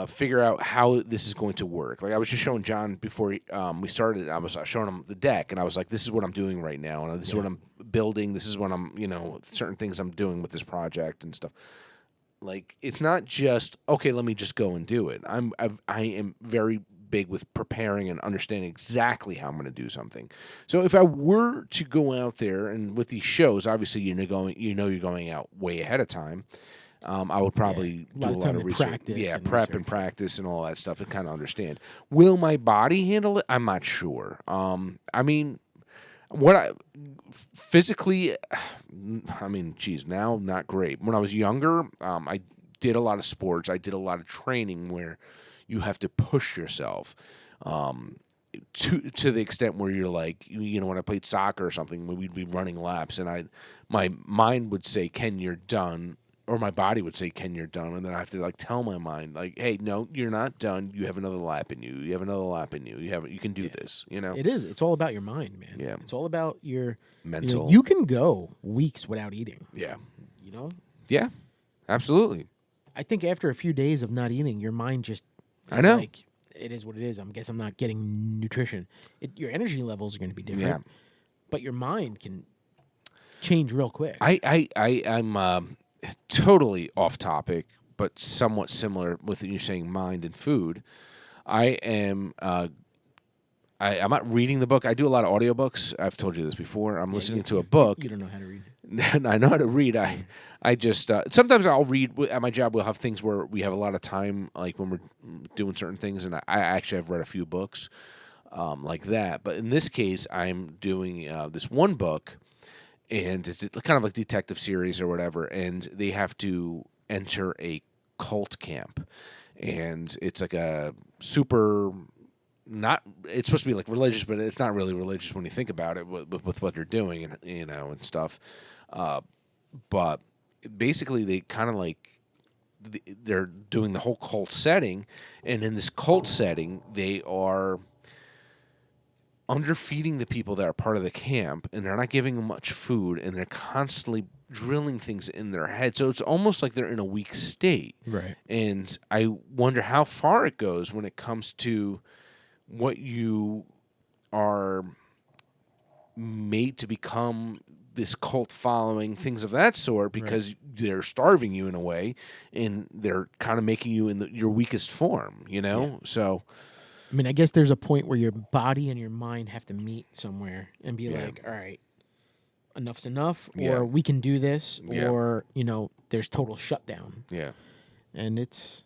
figure out how this is going to work. Like I was just showing John before we started. I was showing him the deck, and I was like, "This is what I'm doing right now, and this is what I'm building. This is what I'm, certain things I'm doing with this project and stuff." Like it's not just okay. Let me just go and do it. I am very big with preparing and understanding exactly how I'm going to do something. So if I were to go out there and with these shows, obviously you're going out way ahead of time. I would probably do a lot of research. Prep and practice and all that stuff and kind of understand. Will my body handle it? I'm not sure. I mean, physically, now not great. When I was younger, I did a lot of sports. I did a lot of training where you have to push yourself to the extent where you're like, when I played soccer or something, we'd be running laps, and my mind would say, "Ken, you're done." Or my body would say, "Ken, you're done," and then I have to tell my mind, "Hey, no, you're not done. You have another lap in you. You have another lap in you. You can do this." It is. It's all about your mind, man. Yeah, it's all about your mental. You can go weeks without eating. Yeah, Yeah, absolutely. I think after a few days of not eating, your mind just I know like it is what it is. I guess I'm not getting nutrition. Your energy levels are going to be different, but your mind can change real quick. I'm totally off topic, but somewhat similar with you saying mind and food. I am. I'm not reading the book. I do a lot of audiobooks. I've told you this before. I'm listening to a book. You don't know how to read. I know how to read. I just sometimes I'll read at my job. We'll have things where we have a lot of time, like when we're doing certain things, and I actually have read a few books like that. But in this case, I'm doing this one book. And it's kind of like a detective series or whatever, and they have to enter a cult camp. And it's like a super, it's supposed to be like religious, but it's not really religious when you think about it with what they're doing and, and stuff. But basically they kind of they're doing the whole cult setting. And in this cult setting, they are underfeeding the people that are part of the camp, and they're not giving them much food, and they're constantly drilling things in their head. So it's almost like they're in a weak state. Right. And I wonder how far it goes when it comes to what you are made to become, this cult following, things of that sort, because they're starving you in a way, and they're kind of making you in your weakest form, So I mean, I guess there's a point where your body and your mind have to meet somewhere and be like, all right, enough's enough, or we can do this, or, there's total shutdown. Yeah. And it's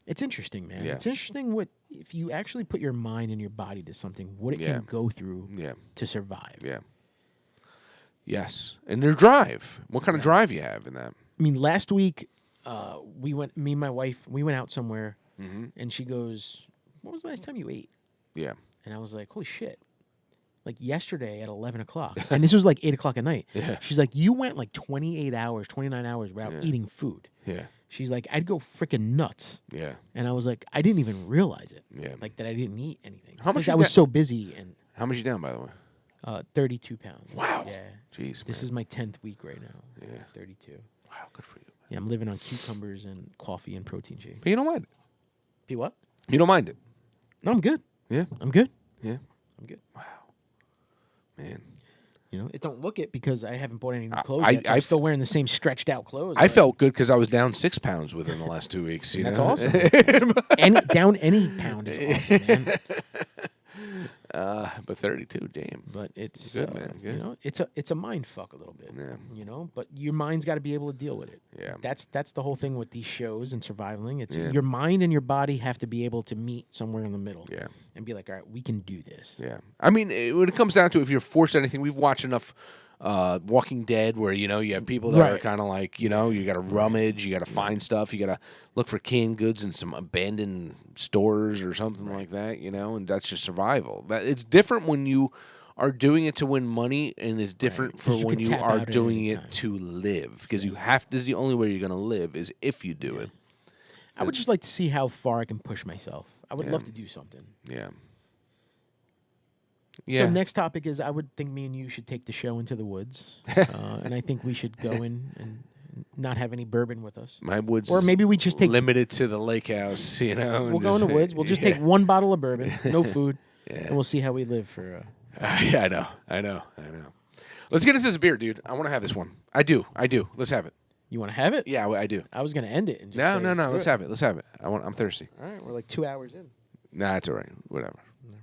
interesting, man. Yeah. It's interesting if you actually put your mind and your body to something, what it can go through to survive. Yeah. Yes. And their drive. What kind of drive you have in that? I mean, last week, me and my wife, we went out somewhere, and she goes, "When was the last time you ate?" Yeah. And I was like, "Holy shit." Like yesterday at 11 o'clock. And this was like 8 o'clock at night. Yeah. She's like, "You went like 28 hours, 29 hours without eating food." Yeah. She's like, "I'd go freaking nuts." Yeah. And I was like, I didn't even realize it. Yeah. Like that I didn't eat anything. How much I was so busy. And how much you down, by the way? 32 pounds. Wow. Yeah. Jeez, This is my 10th week right now. Yeah. 32. Wow, good for you. Yeah, I'm living on cucumbers and coffee and protein shake. But you don't mind it. Be what? You don't mind it. No, I'm good. Yeah. I'm good. Yeah. I'm good. Wow. Man. It don't look it because I haven't bought any new clothes yet. So I'm still wearing the same stretched out clothes. I felt good because I was down 6 pounds within the last 2 weeks. That's awesome. Down any pound is awesome, man. But 32, damn. But it's good, man. Good. it's a mind fuck a little bit. Yeah. But your mind's got to be able to deal with it. Yeah. That's the whole thing with these shows and surviving. It's your mind and your body have to be able to meet somewhere in the middle. Yeah. And be like, all right, we can do this. Yeah. I mean, when it comes down to if you're forced anything, we've watched enough Walking Dead where, you have people that are kind of like, you got to rummage, you got to find stuff, you got to look for canned goods in some abandoned stores or something like that, and that's just survival. It's different when you are doing it to win money, and it's different for when you are doing it to live, because this is the only way you're going to live is if you do it. I would just like to see how far I can push myself. I would love to do something. Yeah. So next topic is I would think me and you should take the show into the woods, and I think we should go in and not have any bourbon with us. My woods, or maybe we just take limited to the lake house. You know, we'll go in the woods. We'll just take one bottle of bourbon, no food, Yeah. and we'll see how we live for. Yeah, I know. Let's get into this beer, dude. I want to have this one. I do. Let's have it. You want to have it? Yeah, I do. I was going to end it. And just No. Let's have it. I'm thirsty. All right, we're like 2 hours in. Nah, it's all right. Whatever.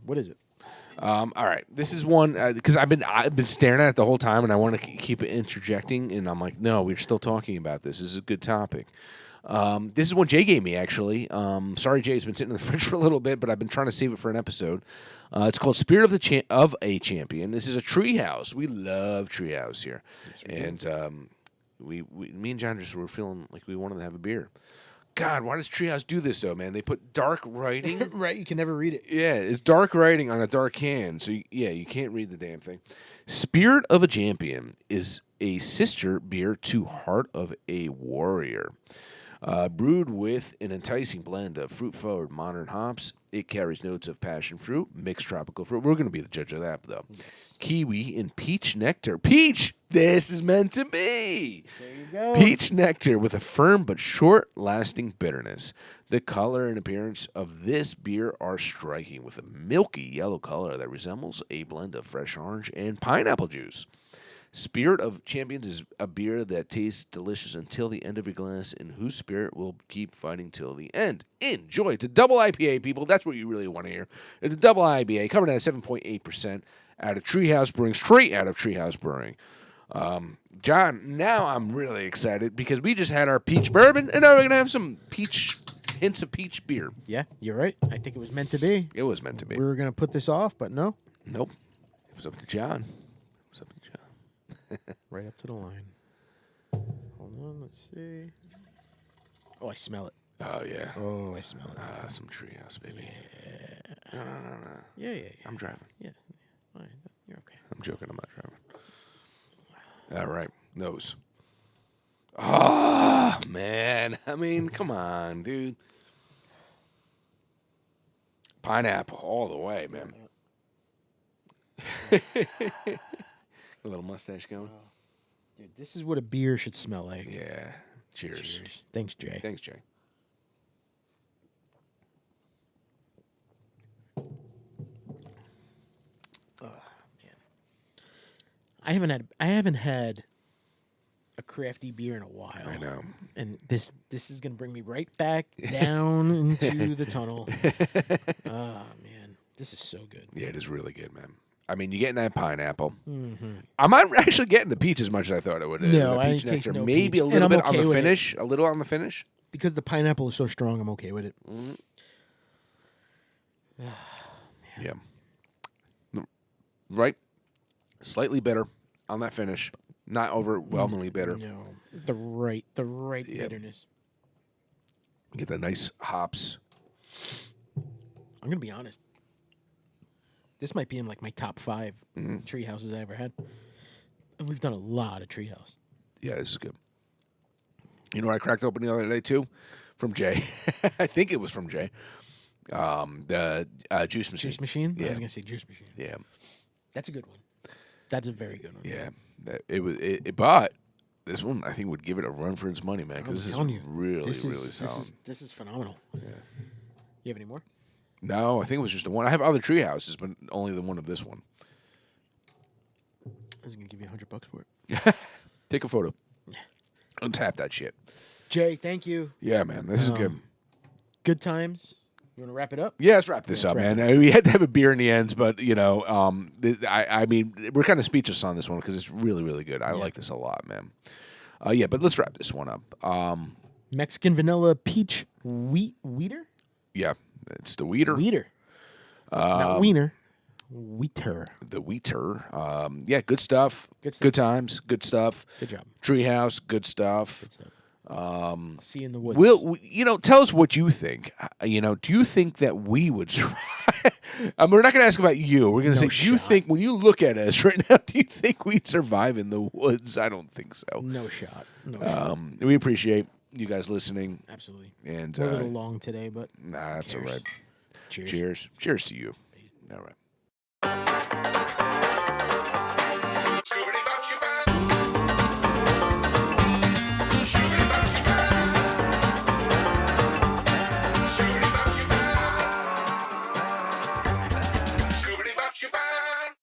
What is it? All right. This is one because I've been staring at it the whole time, and I want to keep interjecting, and I'm like, no, we're still talking about this. This is a good topic. This is one Jay gave me, actually. Sorry, Jay, it's been sitting in the fridge for a little bit, but I've been trying to save it for an episode. It's called Spirit of a Champion. This is a Treehouse. We love Treehouse here, and me and John just were feeling like we wanted to have a beer. God, why does Treehouse do this, though, man? They put dark writing. Right, you can never read it. Yeah, it's dark writing on a dark can, so you can't read the damn thing. Spirit of a Champion is a sister beer to Heart of a Warrior. Brewed with an enticing blend of fruit-forward modern hops, it carries notes of passion fruit, mixed tropical fruit. We're going to be the judge of that, though. Yes. Kiwi and peach nectar. Peach! This is meant to be! There you go. Peach nectar with a firm but short-lasting bitterness. The color and appearance of this beer are striking, with a milky yellow color that resembles a blend of fresh orange and pineapple juice. Spirit of Champions is a beer that tastes delicious until the end of your glass, and whose spirit will keep fighting till the end. Enjoy. It's a double IPA, people. That's what you really want to hear. It's a double IPA, coming at 7.8% out of Treehouse Brewing, straight out of Treehouse Brewing. John, now I'm really excited because we just had our peach bourbon, and now we're going to have some hints of peach beer. Yeah, you're right. I think it was meant to be. It was meant to be. We were going to put this off, but no. Nope. It was up to John. Right up to the line. Hold on, let's see. Oh, I smell it. Oh, yeah. Oh, I smell it. Some Treehouse, baby. Yeah. No. Yeah. I'm driving. Yeah. All right, you're okay. I'm joking. I'm not driving. All right. Nose. Oh, man. I mean, come on, dude. Pineapple all the way, man. A little mustache going. Dude, this is what a beer should smell like. Yeah. Cheers. Thanks, Jay. Thanks, Jay. Oh, man. I haven't had a crafty beer in a while. I know. And this is gonna bring me right back down into the tunnel. Oh man, this is so good. Yeah, it is really good, man. I mean, you're getting that pineapple. Mm-hmm. I'm not actually getting the peach as much as I thought it would. No, I taste nectar. no Maybe peach. a little bit okay on the with finish. A little on the finish. Because the pineapple is so strong, I'm okay with it. Mm-hmm. Yeah. Right. Slightly bitter on that finish. Not overwhelmingly bitter. No, the right bitterness. Get the nice hops. I'm gonna be honest. This might be in like my top 5 tree houses I ever had, and we've done a lot of Treehouse. Yeah, this is good. You know what I cracked open the other day too, from Jay. I think it was from Jay. The juice machine. Juice machine. Yeah. I was gonna say juice machine. Yeah. That's a good one. That's a very good one. Yeah. But this one I think would give it a run for its money, man. Because this is really solid. This is phenomenal. Yeah. You have any more? No, I think it was just the one. I have other tree houses, but only the one of this one. I was gonna give you $100 for it. Take a photo. Untap that shit. Jay, thank you. Yeah, man, this is good. Good times. You want to wrap it up? Yeah, let's wrap this up, man. We had to have a beer in the end, but you know, I mean, we're kind of speechless on this one because it's really, really good. I like this a lot, man. Yeah, but let's wrap this one up. Mexican vanilla peach wheater. Yeah, it's the wheater. Not wiener. Wheater. The wheater. Yeah, good stuff. Good times. Good stuff. Good job. Treehouse. Good stuff. Good stuff. See you in the woods. Tell us what you think. Do you think that we would survive? We're not going to ask about you. We're going to say, do you think, when you look at us right now, do you think we'd survive in the woods? I don't think so. No shot. No shot. We appreciate you guys listening. Absolutely. And we're a little long today, but nah, that's all right. Cheers. Cheers. Cheers to you. All right.